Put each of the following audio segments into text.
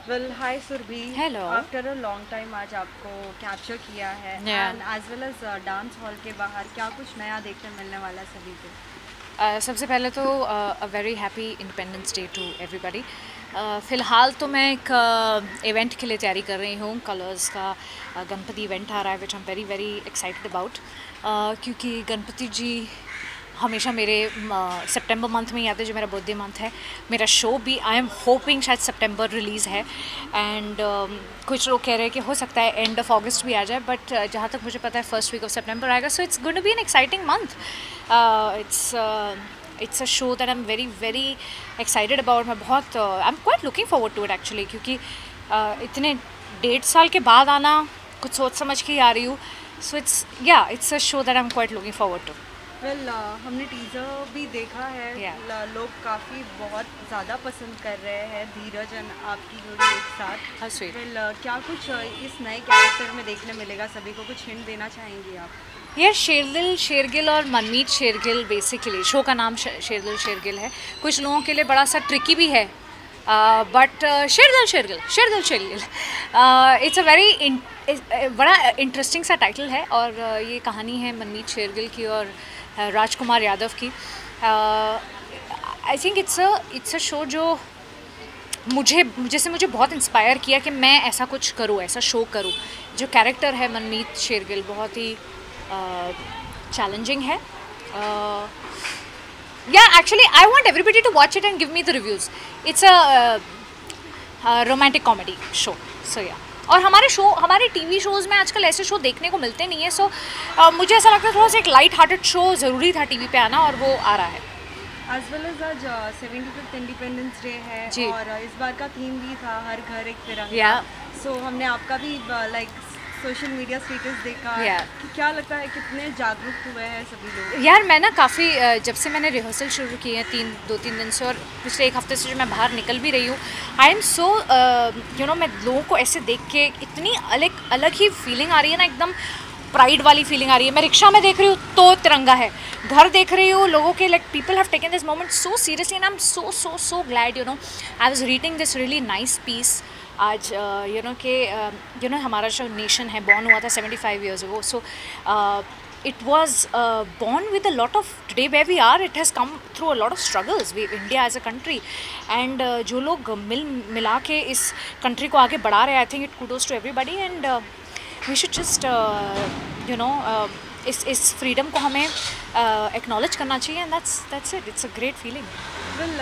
Well hi Surabhi. Hello. After a long time आज आपको capture किया है Yeah. And as well as dance hall के बाहर क्या कुछ नया देखने मिलने वाला है सभी को। सबसे पहले तो a very happy independence day to everybody. फ़िलहाल तो मैं एक इवेंट के लिए तैयारी कर रही हूँ, कलर्स का गणपति इवेंट आ रहा है which I am very very excited about, क्योंकि गणपति जी हमेशा मेरे सितंबर मंथ में ही आते हैं, जो मेरा बर्थडे मंथ है। मेरा शो भी आई एम होपिंग शायद सितंबर रिलीज़ है एंड कुछ लोग कह रहे हैं कि हो सकता है एंड ऑफ अगस्त भी आ जाए, बट जहाँ तक मुझे पता है फर्स्ट वीक ऑफ सितंबर आएगा, so it's going to be an exciting month. It's a show that I am very very excited about. मैं बहुत I am quite looking forward to it actually, क्योंकि इतने 1.5 साल के बाद आना, कुछ सोच समझ के ही आ रही हूँ। So it's a show that I am quite looking forward to. Well हमने टीज़र भी देखा है। Yeah. लोग काफ़ी बहुत ज़्यादा पसंद कर रहे हैं धीरज एंड आपकी जोड़ी एक साथ। How sweet. वेल क्या कुछ इस नए कैरेक्टर में देखने मिलेगा सभी को, कुछ हिंट देना चाहेंगी आप। यार शेरदिल शेरगिल और मनमीत शेरगिल, बेसिकली शो का नाम शेरदिल शेरगिल है। कुछ लोगों के लिए बड़ा सा ट्रिकी भी है, but Sherdil Shergill Sherdil Shergill it's a very बड़ा इंटरेस्टिंग सा टाइटल है। और ये कहानी है मनमीत शेरगिल की और राजकुमार यादव की। I think it's a show जो मुझे बहुत इंस्पायर किया कि मैं ऐसा कुछ करूँ, ऐसा शो करूँ। जो कैरेक्टर है मनमीत शेरगिल बहुत ही चैलेंजिंग है। Yeah actually I want everybody to watch it and give me the reviews. It's a romantic comedy show. So yeah, और हमारे टीवी शोज़ में आजकल ऐसे शो देखने को मिलते नहीं है। सो मुझे ऐसा लगता है थोड़ा सा एक लाइट हार्टेड शो ज़रूरी था टीवी पे आना, और वो आ रहा है। एज वेल एज आज 75th इंडिपेंडेंस डे है जी। और इस बार का थीम भी था हर घर एक तिरंगा। या सो हमने आपका भी लाइक सोशल मीडिया स्टेटस देखा या कि क्या लगता है कितने जागरूक हुए हैं सभी लोग। यार मैं ना काफ़ी जब से मैंने रिहर्सल शुरू की है 2-3 दिन से, और पिछले एक हफ्ते से जो मैं बाहर निकल भी रही हूँ, आई एम सो मैं लोगों को ऐसे देख के इतनी अलग अलग ही फीलिंग आ रही है ना, एकदम प्राइड वाली फीलिंग आ रही है। मैं रिक्शा में देख रही हूँ तो तिरंगा है, घर देख रही हूँ लोगों के, like people have taken this moment so seriously and I am so glad. I was reading this really nice piece आज, हमारा जो नेशन है बॉर्न हुआ था 75 years ago. So it was born with a lot of, today where we are, it has come through a lot of struggles, India as a country, and जो लोग मिला के इस country को आगे बढ़ा रहे हैं, I think it kudos to everybody, and we should just इस freedom को हमें acknowledge करना चाहिए, and that's it. It's a great feeling. Well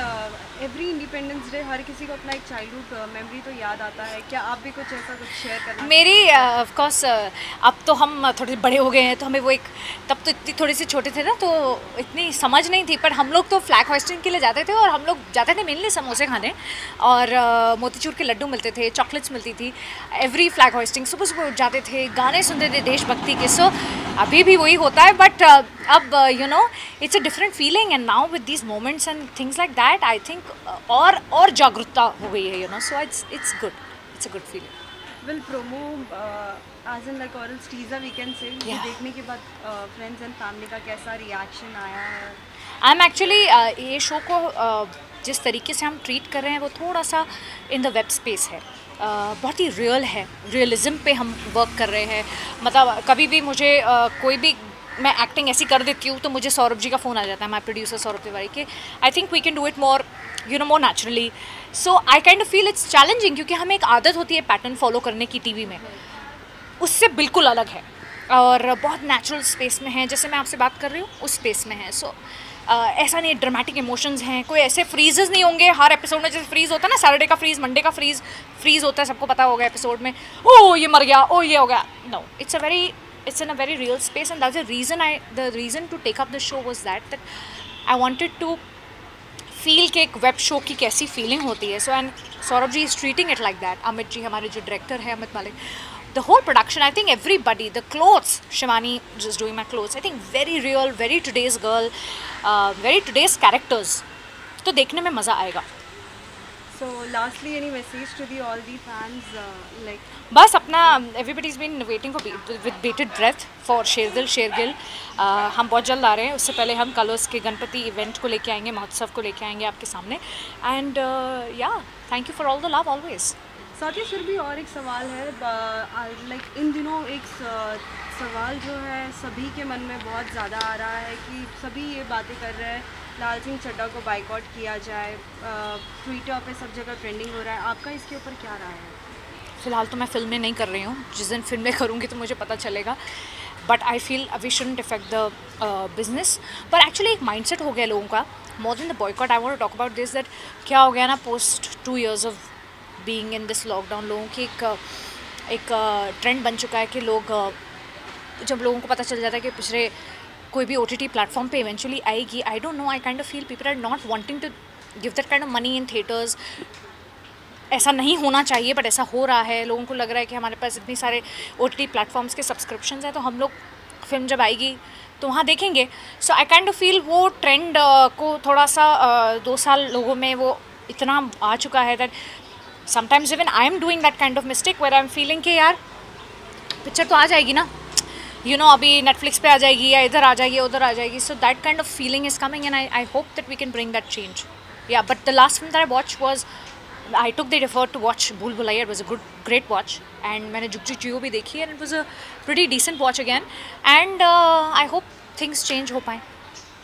every Independence Day हर किसी को अपना एक चाइल्डहुड मेमोरी तो याद आता है। क्या आप भी कुछ ऐसा कुछ शेयर करना मेरी ऑफ कोर्स अब तो हम थोड़े बड़े हो गए हैं, तो हमें वो एक, तब तो इतनी थोड़ी सी छोटे थे ना, तो इतनी समझ नहीं थी, पर हम लोग तो फ्लैग होइस्टिंग के लिए जाते थे, और हम लोग जाते थे मेनली समोसे खाने, और मोतीचूर के लड्डू मिलते थे, चॉकलेट्स मिलती थी एवरी फ्लैग होइस्टिंग। सुबह सुबह उठ जाते थे, गाने सुनते थे देशभक्ति के। सो अभी भी वही होता है, बट अब it's a different feeling, and now with these moments and things like that, I think और जागरूकता हो गई है, so it's good, it's a good feeling. Well promo as in like और teaser we can say Yeah. देखने के बाद friends and family का कैसा रिएक्शन आया है। आई एम एक्चुअली ये शो को जिस तरीके से हम ट्रीट कर रहे हैं वो थोड़ा सा इन द वेब स्पेस है, बहुत ही रियल है, रियलिज्म पे हम वर्क कर रहे हैं। मतलब कभी भी मुझे कोई भी, मैं एक्टिंग ऐसी कर देती हूँ तो मुझे सौरभ जी का फ़ोन आ जाता है, माई प्रोड्यूसर सौरभ तिवारी के, I think we can do it more more naturally. So I kind of feel it's challenging, क्योंकि हमें एक आदत होती है पैटर्न फॉलो करने की टीवी में, उससे बिल्कुल अलग है, और बहुत नेचुरल स्पेस में है, जैसे मैं आपसे बात कर रही हूँ उस स्पेस में है। सो ऐसा नहीं ड्रामेटिक इमोशंस हैं, कोई ऐसे फ्रीजेस नहीं होंगे हर एपिसोड में, जैसे फ्रीज होता है ना, सैटरडे का फ्रीज, मंडे का फ्रीज होता है, सबको पता होगा एपिसोड में, ओ ये मर गया, ओ ये हो गया। No, it's in a very real space, and that's the reason to take up the show was that I wanted to feel के एक वेब शो की कैसी फीलिंग होती है। So and Saurabh ji is treating it like that, Amit ji हमारे जो director है, Amit Malik, the whole production, I think everybody, the clothes, Shivani just doing my clothes, I think very real, very today's girl, very today's characters, तो देखने में मज़ा आएगा। So lastly, any message to the all the fans like बस अपना, everybody is been waiting for with bated breath for Sherdil Shergill. हम बहुत जल्द आ रहे हैं, उससे पहले हम कलर्स के गणपति इवेंट को लेके आएंगे, महोत्सव को लेके आएंगे आपके सामने, एंड या, thank you for all the love always. साथ ही फिर भी और एक सवाल है, लाइक इन दिनों एक सवाल जो है सभी के मन में बहुत ज़्यादा आ रहा है कि सभी ये बातें कर रहे हैं लाल सिंह चड्ढा को बाइकआउट किया जाए, ट्विटर पे सब जगह ट्रेंडिंग हो रहा है, आपका इसके ऊपर क्या राय है? फ़िलहाल तो मैं फिल्में नहीं कर रही हूँ, जिस दिन फिल्में करूँगी तो मुझे पता चलेगा, but I feel we shouldn't effect the business. पर एक्चुअली एक माइंडसेट हो गया लोगों का, more than the boycott. I want to talk about this, that क्या हो गया ना, post 2 years of being in this lockdown, लोगों की एक ट्रेंड बन चुका है कि लोग जब लोगों को पता चल जाता है कि पिछले कोई भी OTT प्लेटफॉर्म पे इवेंचुअली आएगी, I don't know, I kind of feel people are not wanting to give that kind of money in theatres. ऐसा नहीं होना चाहिए बट ऐसा हो रहा है। लोगों को लग रहा है कि हमारे पास इतनी सारे OTT प्लेटफॉर्म्स के सब्सक्रिप्शंस हैं, तो हम लोग फिल्म जब आएगी तो वहाँ देखेंगे। सो आई काइंड ऑफ फील वो ट्रेंड को थोड़ा सा 2 साल लोगों में वो इतना आ चुका है that sometimes even I am doing that kind of mistake where I am feeling कि यार पिक्चर तो आ जाएगी ना, अभी नेटफ्लिक्स पे आ जाएगी या इधर आ जाएगी उधर आ जाएगी। So that kind of feeling is coming and I hope that we can bring that change. Yeah but the last film that I watch was, I took the effort to watch Bhool Bhulaiya. It was a great watch, and मैंने जुग जुग जियो भी देखी, and it was a pretty decent watch again. And I hope things change हो पाए.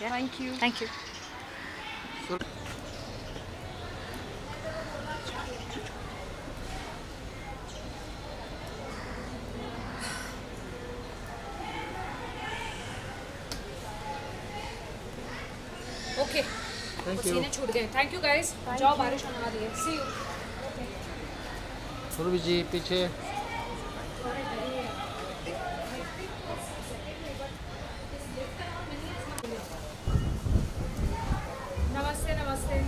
Yeah. Thank you. Thank you. Okay. पसीने छूट गए। Thank you guys. जाओ, बारिश होने वाली है। See you. सुरभि जी पीछे। नमस्ते नमस्ते।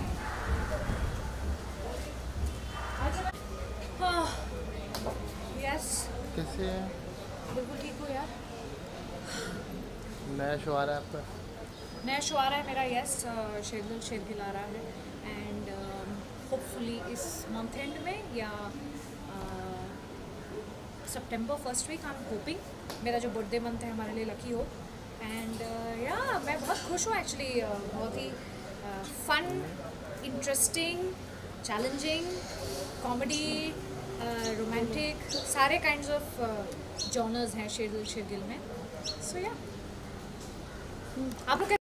यस, कैसे हैं? बिल्कुल ठीक हो यार। नया शो आ रहा है आपका? नया शो आ रहा है मेरा, यस, शेरदिल शेरगिल आ रहा है, एंड होपफुली इस मंथ एंड में या सितंबर first week I am hoping. मेरा जो बर्थडे मंथ है हमारे लिए लकी हो, एंड या मैं बहुत खुश हूँ एक्चुअली। बहुत ही fun, interesting, challenging, comedy, romantic, सारे काइंड्स ऑफ जॉनर्स हैं शेरदिल शेरगिल में। सो या आप लोग